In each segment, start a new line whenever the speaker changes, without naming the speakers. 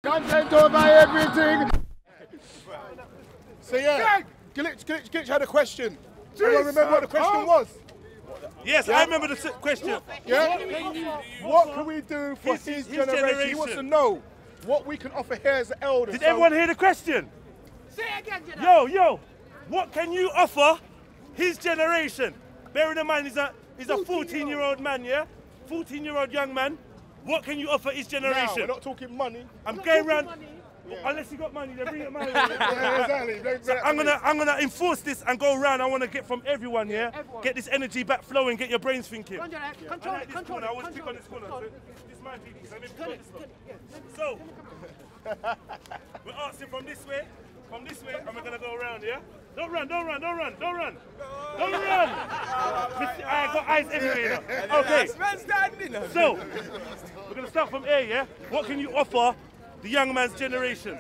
Content over everything. So yeah, Glitch had a question. Do you remember what the question was?
Yes, I remember the question.
Yeah? What can we do for his generation? He wants to know what we can offer here as the elders.
Did everyone hear the question?
Say it again,
Yo, what can you offer his generation? Bearing in mind he's a 14-year-old man, yeah? 14-year-old young man. What can you offer his generation?
Now, we're not talking money.
I'm going round. Unless you got money, then bring it my way.
Exactly.
So I'm gonna enforce this and go around. I want to get from everyone, yeah? Get this energy back flowing, get your brains thinking.
Control it.
I want to pick on this corner. So this is my PD. So we're asking from this way, and we're gonna go around, yeah? Don't run. I got eyes everywhere now. Okay. So we're gonna start from A, yeah? What can you offer the young man's generation?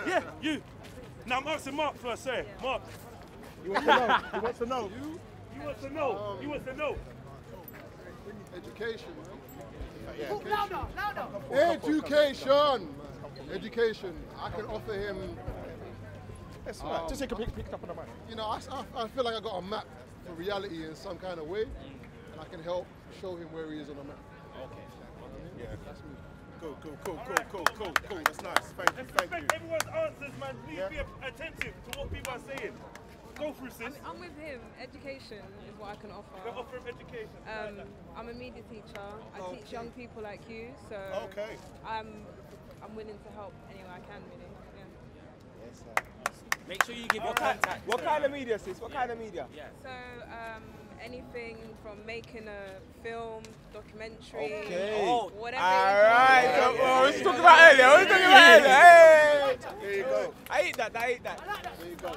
Yeah, you. Now I'm asking Mark first, say. Mark.
He wants to know. He wants to know.
He wants to know.
Education.
Louder.
Education. I can offer him. That's right. Just take a pick up on the mic. You know, I feel like I got a map for reality in some kind of way, and I can help show him where he is on the map.
Okay.
Yeah, that's me.
Cool. That's nice. Thank you.
Everyone's answers, man. Please be attentive to what people are saying. Go through, sis.
I'm with him. Education is what I can offer.
You can offer him education.
I'm a media teacher. I teach young people like you, so I'm willing to help any way I can, really. Yeah.
Yes, sir. Make sure you give your contact.
What kind of media, sis? What kind of media?
Yeah.
So anything from making a film, documentary, whatever.
All right. What was talking about earlier? Hey.
There you go.
I ate that.
There you go.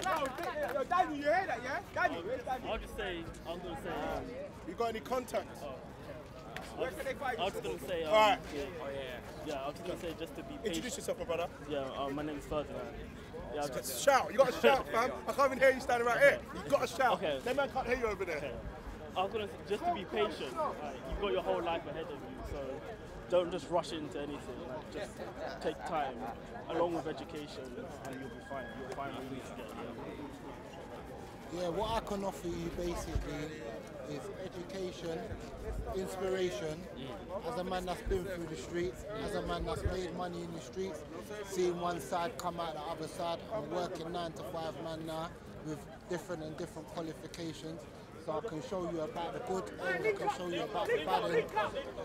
Yo, Danny, you heard that, yeah? Danny, where's Danny?
I'm gonna say.
You got any contacts?
Where can they find you?
I was gonna say.
All right.
Yeah, I was gonna say just to be patient.
Introduce yourself, my brother.
Yeah, my name is Ferdinand. Yeah,
Just shout. You got to shout, fam. I can't even hear you standing right here. You got to shout.
Okay.
That man can't hear you over there.
Okay. I was gonna say just to be patient. You've got your whole life ahead of you, so don't just rush into anything. Like, just take time, along with education, and you'll be fine. You'll find a way to get there.
Yeah, what I can offer you basically is education, inspiration, as a man that's been through the streets, as a man that's made money in the streets, seeing one side come out the other side. I'm working 9 to 5 man now with different qualifications. So I can show you about the good end, I can show you about the bad end,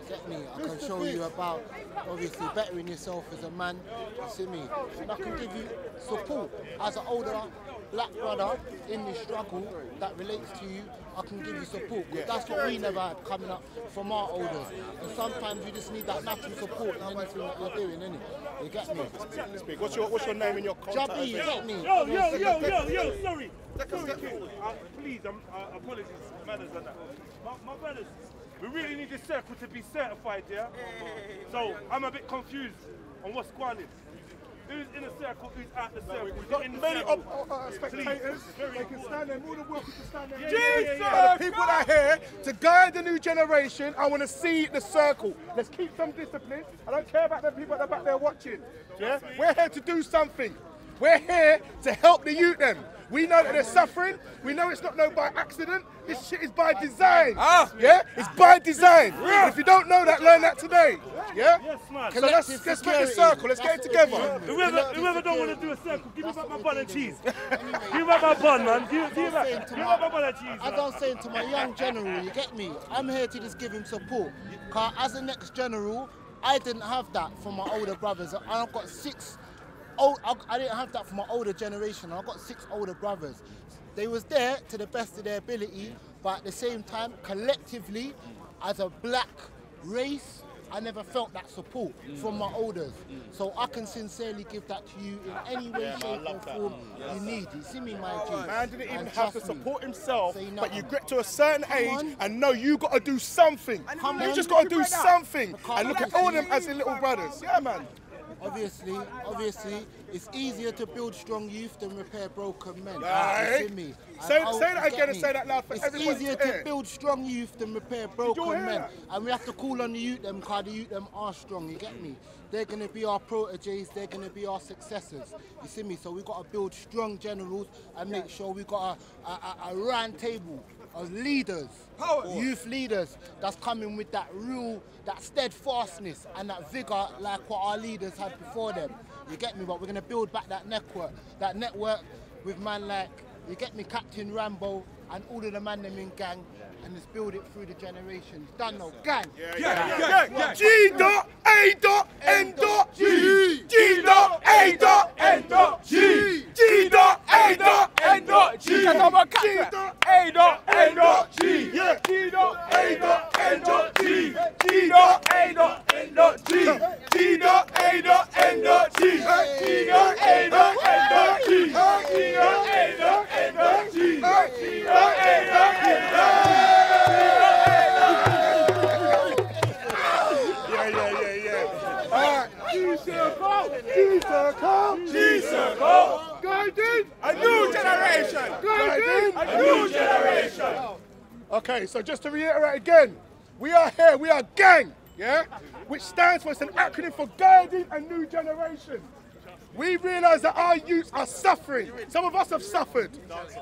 get me? I can show you about obviously bettering yourself as a man, you see me? And I can give you support as an older black brother in this struggle that relates to you. I can give you support, because that's what we never had coming up from our elders. And sometimes you just need that natural support in anything that you're doing, innit? You get me?
What's your name and your contact?
Jabby, you get me?
Yo, sorry. Please, apologies, manners and that. My brothers, we really need this circle to be certified, yeah? So I'm a bit confused on what's going on. Who's in the circle, who's out the circle?
We've got many spectators. They can stand there, more than welcome to stand there.
Jesus!
The people that are here to guide the new generation, I want to see the circle. Let's keep some discipline. I don't care about the people at the back there watching. Yeah? We're here to do something. We're here to help the youth them. We know that they're suffering. We know it's not by accident. This shit is by design. Yeah? It's by design. And if you don't know that, learn that today. Yeah?
Yes, man.
So let's make a circle. Let's get it together.
Whoever don't want to do a circle, give me back my bun and cheese. Give me back my bun, man. Give me back my bun and cheese.
As I'm saying to my young general, you get me? I'm here to just give him support. Because as the next general, I didn't have that from my older brothers. I've got 6. I didn't have that from my older generation. I've got 6 older brothers. They was there to the best of their ability, but at the same time, collectively, as a black race, I never felt that support from my elders. So I can sincerely give that to you in any way, shape or form you need. You see me, my G?
Man didn't even have to support himself, but you get to a certain age and know you got to do something. You just got to do something and look at all them as their little brothers. Yeah, man.
obviously, it's easier to build strong youth than repair broken men.
Aye.
You see me?
Say
And
that again and say that loud for
It's
everyone
easier
to hear.
to build strong youth than repair broken
hear
men.
that?
And we have to call on the youth them because the youth them are strong, you get me? They're going to be our proteges, they're going to be our successors. You see me? So we've got to build strong generals and make sure we've got a round table of leaders, youth leaders that's coming with that that steadfastness and that vigour like what our leaders had before them. You get me? But we're going to build back that network with man like, you get me, Captain Rambo and all of the man them in gang, and let's build it through the generations. Done no gang.
G.A.N.G. G.A.N.G. G.A.N.G. G-Circle. Guiding a new generation. Guiding a new generation. Okay, so just to reiterate again, we are here, we are gang, yeah? Which stands for, it's an acronym for Guiding a New Generation. We realise that our youths are suffering. Some of us have suffered.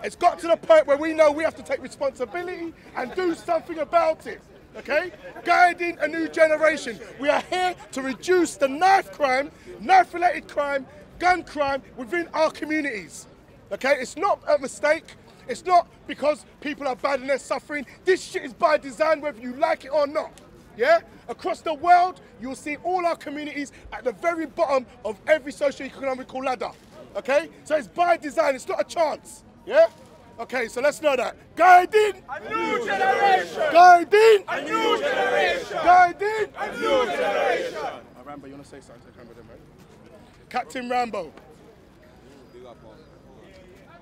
It's got to the point where we know we have to take responsibility and do something about it. Okay? Guiding a new generation. We are here to reduce the knife crime, knife-related crime, gun crime within our communities. Okay? It's not a mistake. It's not because people are bad and they're suffering. This shit is by design, whether you like it or not. Yeah? Across the world, you'll see all our communities at the very bottom of every socio-economical ladder. Okay? So it's by design, it's not a chance. Yeah? Okay, so let's know that. Guiding a new generation. Guiding a new generation. Guiding a new generation. Rambo, you want to say something to Rambo then, man? Captain Rambo.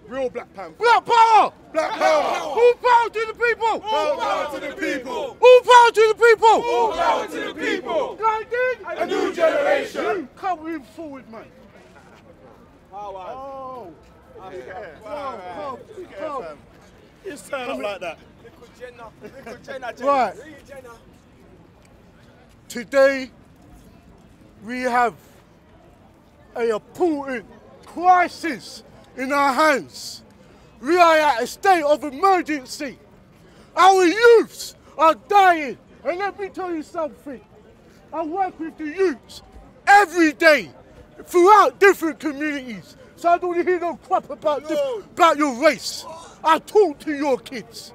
Real Black Panther.
Black power!
Black power!
All power to the people!
All power to the people!
All power to the people!
All power to the people!
Guiding
a new generation!
Come in forward, man.
Power!
Oh!
Just turn up like that.
Right. Today, we have an important crisis in our hands. We are at a state of emergency. Our youths are dying. And let me tell you something. I work with the youths every day throughout different communities. So I don't hear no crap about your race. I talk to your kids.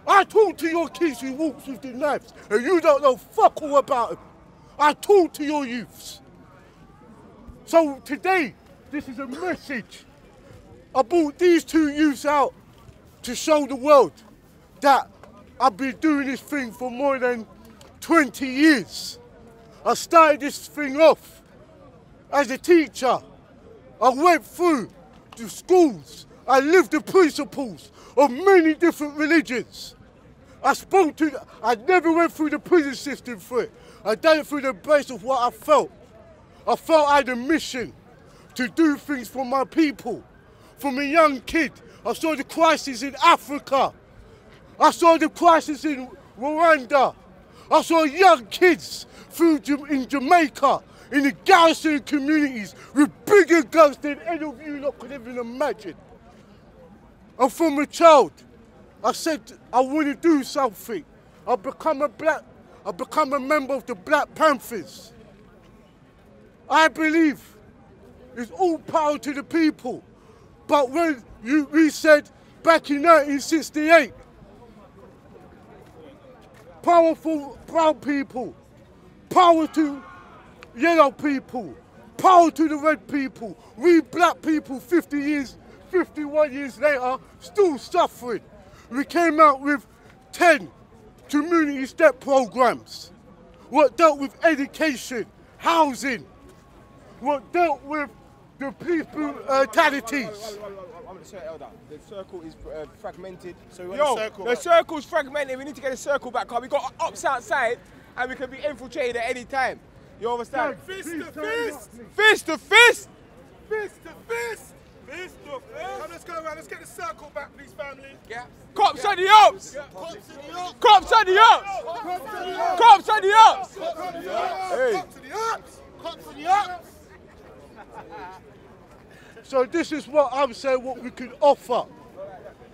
I talk to your kids who walks with the knives and you don't know fuck all about them. I talk to your youths. So today, this is a message. I brought these two youths out to show the world that I've been doing this thing for more than 20 years. I started this thing off as a teacher. I went through the schools. I lived the principles of many different religions. I never went through the prison system for it. I done it through the base of what I felt. I felt I had a mission to do things for my people. From a young kid, I saw the crisis in Africa. I saw the crisis in Rwanda. I saw young kids in Jamaica, in the garrison communities with bigger guns than any of you lot could even imagine. And from a child, I said I want to do something. I become a member of the Black Panthers. I believe it's all power to the people. But when we said back in 1968, powerful brown people, power to yellow people, power to the red people. We black people 51 years later, still suffering. We came out with 10 community step programs. What dealt with education, housing, what dealt with the people talities.
I'm going to say, Elder, the circle is fragmented. So we
Yo,
want a circle
the circle's fragmented. We need to get a circle back, because we got ops outside and we can be infiltrated at any time.
You understand?
Fist to fist!
Fist to fist!
Fist to fist! Fist to fist! Come, let's go around. Let's get the circle back, please, family. Yeah.
Cops at the ups! Cops at the ups! Cops at the ups! Hey.
Cops to the ups!
Cops to the ups!
So this is what I'm saying, what we can offer.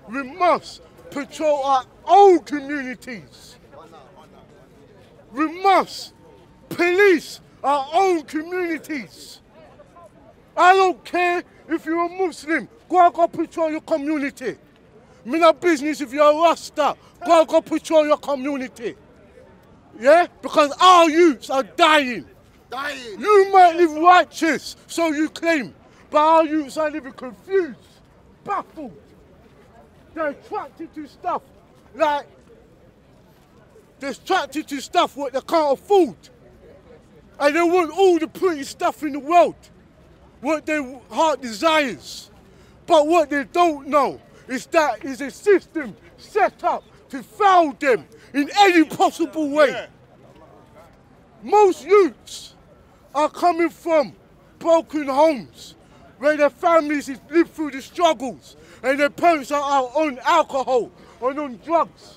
We must patrol our own communities. We must police our own communities. I don't care if you're a Muslim, go patrol your community. Me no business if you're a Rasta, go patrol your community. Yeah? Because our youths are dying. You might live righteous, so you claim, but our youths are living confused, baffled. They're attracted to stuff like, they're attracted to stuff what they can't afford. And they want all the pretty stuff in the world, what their heart desires. But what they don't know is that is a system set up to fail them in any possible way. Yeah. Most youths are coming from broken homes where their families have lived through the struggles and their parents are out on alcohol and on drugs.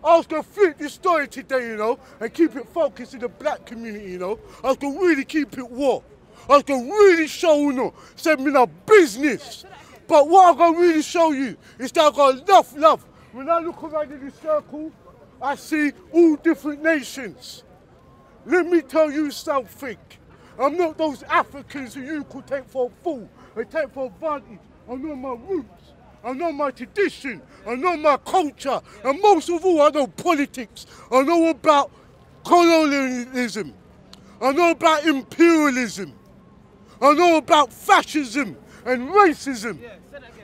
I was going to flip this story today, you know, and keep it focused in the black community, you know. I was going to really keep it raw. I was going to really show, you know, send me no business. But what I'm going to really show you is that I've got enough love. When I look around in this circle, I see all different nations. Let me tell you something. I'm not those Africans who you could take for a fool and take for advantage. I know my roots. I know my tradition, I know my culture, and most of all, I know politics. I know about colonialism. I know about imperialism. I know about fascism and racism.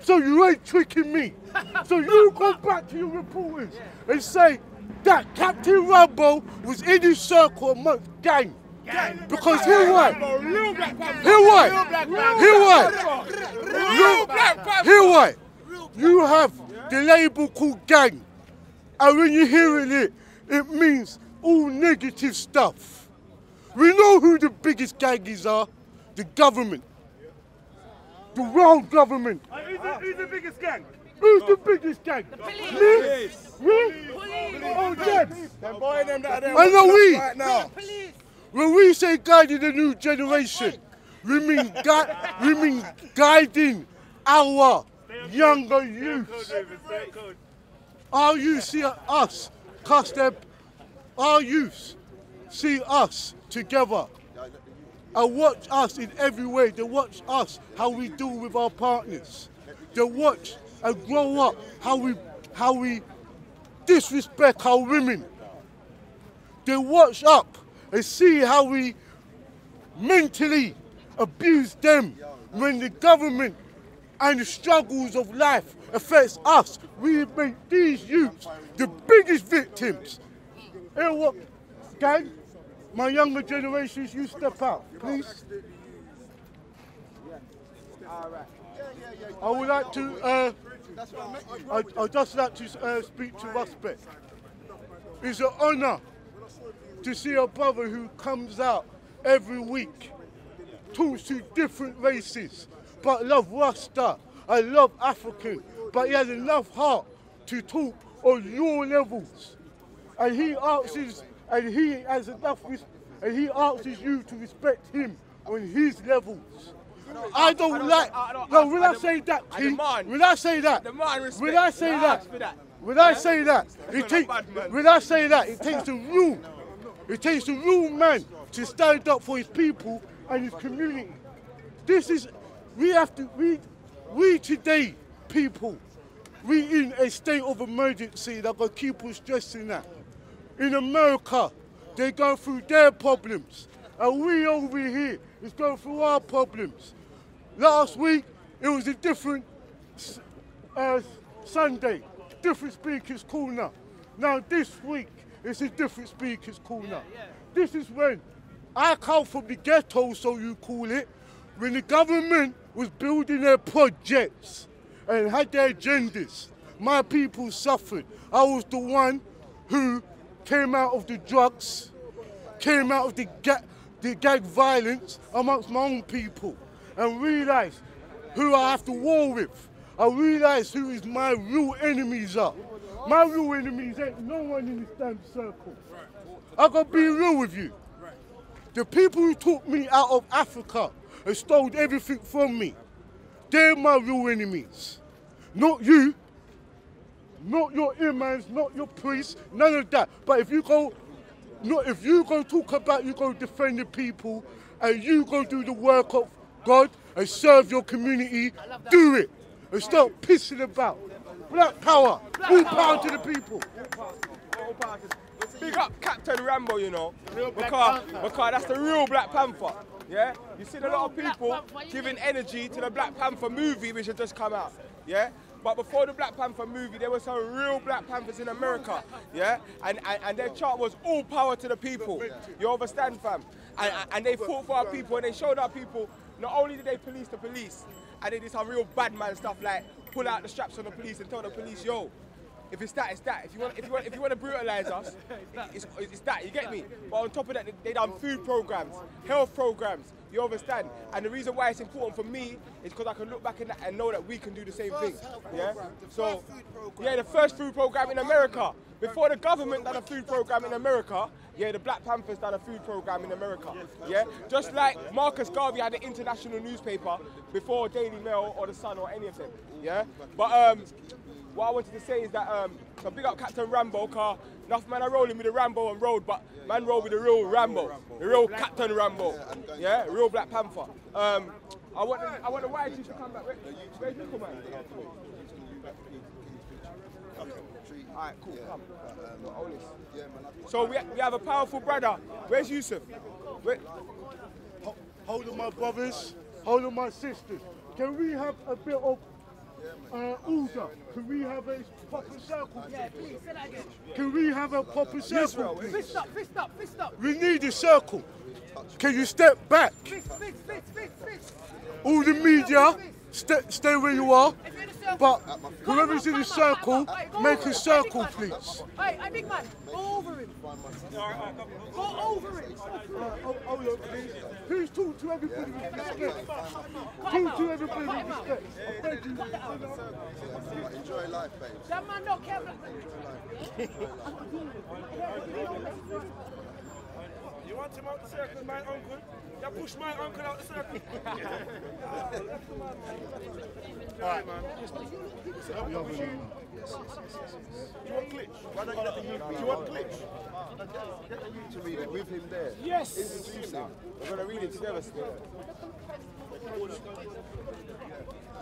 So you ain't tricking me. So you go back to your reporters and say that Captain Rambo was in his circle amongst gang. Because hear what? Hear what? You have the label called gang, and when you're hearing it, it means all negative stuff. We know who the biggest gangies are, the government, the world government.
Who's the biggest gang?
Who's the biggest gang?
The police.
Me?
Police.
Oh, them.
Them boy them that are there
I know we.
right now.
When we say guiding the new generation, we mean guiding our younger youths. Our youth see us, our youths see us together and watch us in every way. They watch us, how we do with our partners. They watch and grow up how we disrespect our women. They watch up and see how we mentally abuse them when the government and the struggles of life affects us. We make these youths the biggest victims. Hear what, gang? My younger generations, you step out, please. I would like to, I'd just like to speak to respect. It's an honor to see a brother who comes out every week, talks to different races, but love Rasta, I love African, but he has enough heart to talk on your levels. And he asks you to respect him on his levels. I don't like, no, when I say that, King, when I say that, it takes the rule. It takes the real man to stand up for his people and his community. This is, we today, people, we in a state of emergency that got keep us stressing that. In America, they go through their problems, and we over here is going through our problems. Last week, it was a different Sunday, different speakers corner. Now this week, it's a different speakers corner. This is when I come from the ghetto, so you call it, when the government was building their projects and had their agendas. My people suffered. I was the one who came out of the drugs, came out of the gang violence amongst my own people and realised who I have to war with. I realised who is my real enemies are. My real enemies ain't no one in this damn circle. I gotta be real with you. The people who took me out of Africa and stole everything from me, they're my real enemies. Not you, not your imams, not your priests, none of that. But if you go talk about, you go defend the people, and you go do the work of God and serve your community, do it. And stop pissing about. Black power, all power to the people.
Big up Captain Rambo, you know, because that's the real Black Panther. Yeah, you see a lot of people giving energy to the Black Panther movie which had just come out. Yeah, but before the Black Panther movie, there were some real Black Panthers in America. Yeah, and their chart was all power to the people. You understand, fam? And they fought for our people, and they showed our people. Not only did they police the police, and they did some real bad man stuff like pull out the straps on the police and tell the police, yo, if it's that, it's that. If you want to brutalise us, it's that. You get me? But on top of that, they done food programs, health programs. You understand? And the reason why it's important for me is because I can look back in that and know that we can do the same thing. Yeah. So, yeah, the first food program in America. Before the government done a food program in America, yeah, the Black Panthers done a food program in America. Yeah. Just like Marcus Garvey had an international newspaper before Daily Mail or The Sun or any of them. Yeah. But what I wanted to say is that, so big up Captain Rambo, car enough man are rolling with the Rambo and road, but man roll with the real Rambo, the real Captain Rambo, yeah, real Black Panther. I want the YG to come back. Where's Nickel, man? Alright, cool, come. So we have a powerful brother. Where's Yusuf?
Hold on, my brothers. Hold on, my sisters. Can we have a bit of order? Can we have a proper circle?
Yeah, please, say that again.
Can we have a proper circle, please?
Fist up, fist up, fist up.
We need a circle. Can you step back?
Fist.
All the media, stay where you are. But whoever's in the circle, make a circle, please.
Hey, big man, go over him. Go over him.
Hold on, please. Please talk to everybody with respect. Talk to everybody with respect. Thank you.
Enjoy life, babe.
That man don't care.
You want him out the circle, my uncle? You push my uncle out the circle.
Alright, man. Do you want glitch? Why don't you let the youth read? Do you want glitch? Get the youth to read it with him there.
Yes.
Introduce him.
We're gonna read it together still.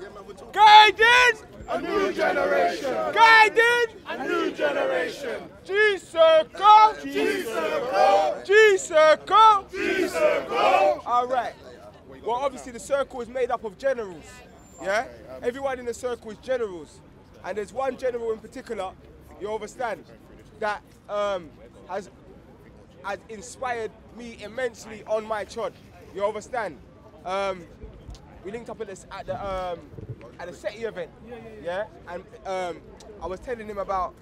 Yeah, man, we're talking.
Guiding
A new generation.
Guiding
A new generation.
G-Circle.
G-Circle.
G-Circle.
G-Circle.
All right. Well, obviously the circle is made up of generals. Yeah? Everyone in the circle is generals. And there's one general in particular, you understand, that has inspired me immensely on my chod. You understand? We linked up at the SETI event, yeah? And I was telling him about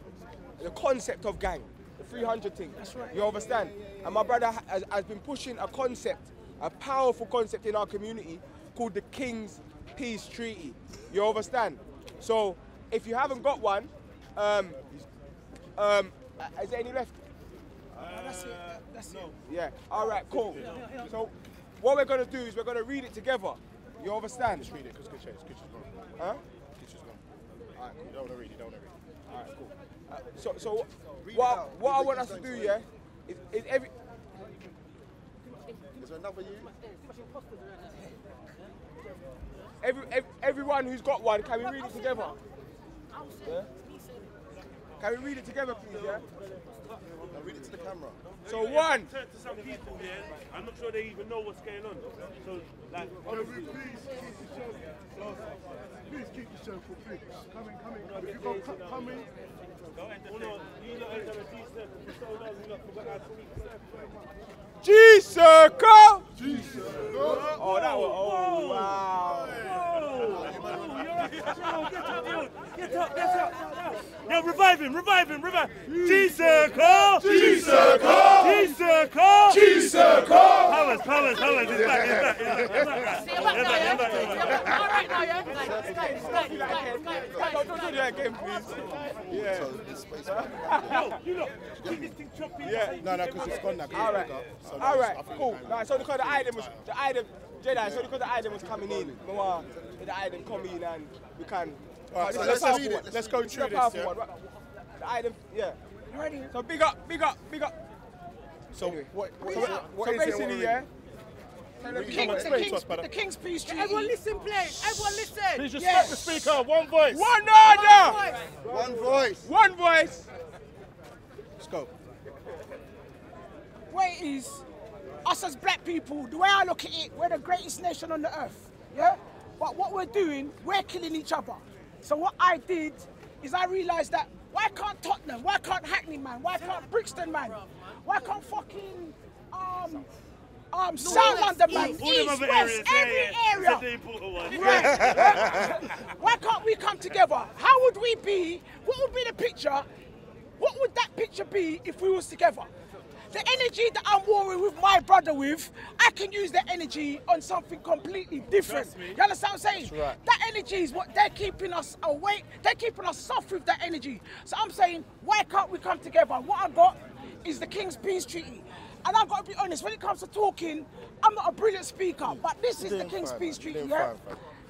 the concept of gang, the 300 thing. That's right. You understand? And my brother has been pushing a concept, a powerful concept in our community called the King's Peace Treaty. You understand? So if you haven't got one, is there any left? That's it. Yeah. All right. Cool. So what we're gonna do is we're gonna read it together. You understand?
Just read it, because Kitchen's gone.
Huh?
Kitchen's gone. Alright, cool. You don't want to read it,
Alright, cool. So what I want us to do, yeah, is every...
Is there another you?
Everyone who's got one, can we read it together? Yeah? Can we read it together, please, yeah?
No, read it to the camera.
So one.
Turn to some people here, I'm not sure they even know what's going on. So, like, honestly.
Please keep the circle, please. Come in. If you go, come in.
Oh no, you lot ain't done a G-Circle for so long, you lot forgot how to speak circle.
G-Circle!
G-Circle!
Oh, that was, oh, wow.
Get up. Yo, revive him. G-Circle! G-Circle! G-Circle!
G-Circle!
Powers. He's back.
All right now, yeah?
Don't do that again, please. Yeah.
You know, keep this thing choppy.
Yeah.
No, because it's gone now.
All right, cool. Nah, so because the item Jedi, so because the item was coming in, the item come in and we can.
All right, so let's go through this. Yeah?
The item, yeah.
You ready?
So big up.
So
Anyway.
what is
So
it?
basically, yeah.
The King's Peace Treaty. Everyone listen, please. Everyone listen.
Please just stop the speaker. One voice.
One order.
One voice.
One voice.
Let's go.
Way is, us as black people, the way I look at it, we're the greatest nation on the earth, yeah? But what we're doing, we're killing each other. So what I did is I realised that why can't Tottenham, why can't Hackney, man, why can't Brixton, man, why can't fucking South London, man, East, West, every area. Right. Why can't we come together? How would we be, what would be the picture, what would that picture be if we was together? The energy that I'm warring with my brother with, I can use that energy on something completely different. You understand what I'm saying?
Right.
That energy is what they're keeping us awake, they're keeping us soft with that energy. So I'm saying, why can't we come together? What I got is the King's Peace Treaty. And I've got to be honest, when it comes to talking, I'm not a brilliant speaker, but this is the King's Peace Treaty, yeah?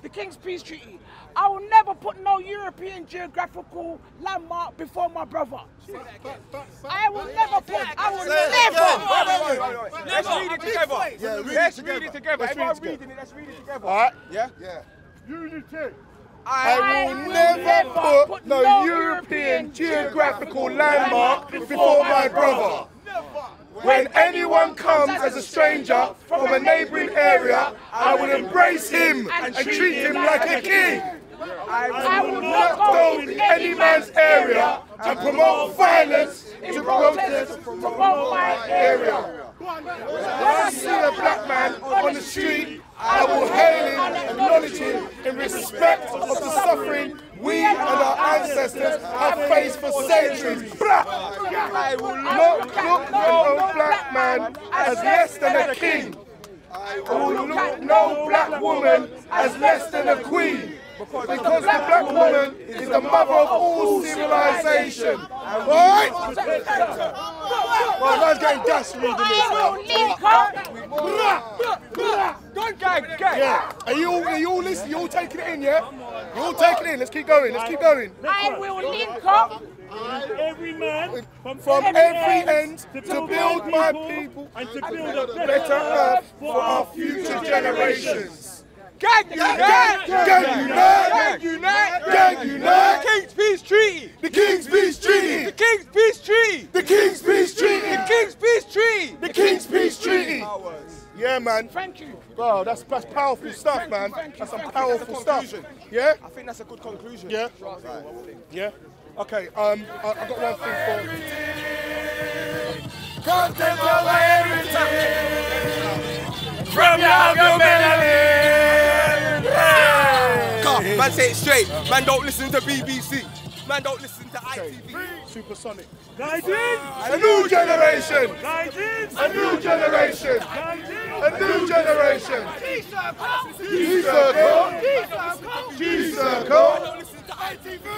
The King's Peace Treaty. I will never put no European geographical landmark before my brother. I will never put, I will never.
Let's read it together.
Yeah,
Let's read it together. Everyone reading it, let's read it together.
All right.
Yeah?
Yeah.
Unity.
I
will never put no European geographical landmark before my brother. When anyone comes as a stranger from a neighbouring area, I will embrace him and treat him like a king. I will not go in any man's area and promote violence to protest from my area. When I see a black man on the street, I will hail him and acknowledge him in respect of the suffering we and our ancestors have faced for centuries. I will not look no black man as less than a king. I will look no black woman as less than a queen. Because the black woman is the mother of all civilization. Right? Well, man's getting gas reading this now. Yeah. Are you all listening? You all taking it in, yeah? You all taking it in. Let's keep going. Let's keep going.
I will link up
every man
from every end to build my people
and to build a
better earth for our future generations.
Gang unite!
The
King's Peace Treaty!
The King's Peace Treaty!
The King's Peace Treaty!
The King's Peace Treaty!
The King's Peace Treaty!
The King's Peace Treaty! Yeah, man.
Thank you.
Bro, that's powerful stuff, man. That's some powerful stuff. Yeah?
I think that's a good conclusion.
Yeah? Yeah? Okay, I got one thing for you. Content of everything from your melody.
Man, say it straight. Man, don't listen to BBC. Man, don't listen to ITV.
Supersonic.
Guidance!
A new generation!
Guidance!
A new generation! A new generation! G-Circle! G-Circle!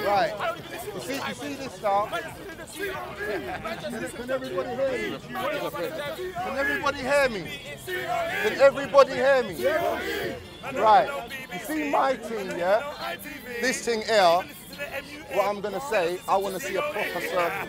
Right. You see this now? Can everybody hear me? Can everybody hear me? Can everybody hear me? Right. You see my team, yeah? This thing here, what I'm going to say, I want to see a proper circle.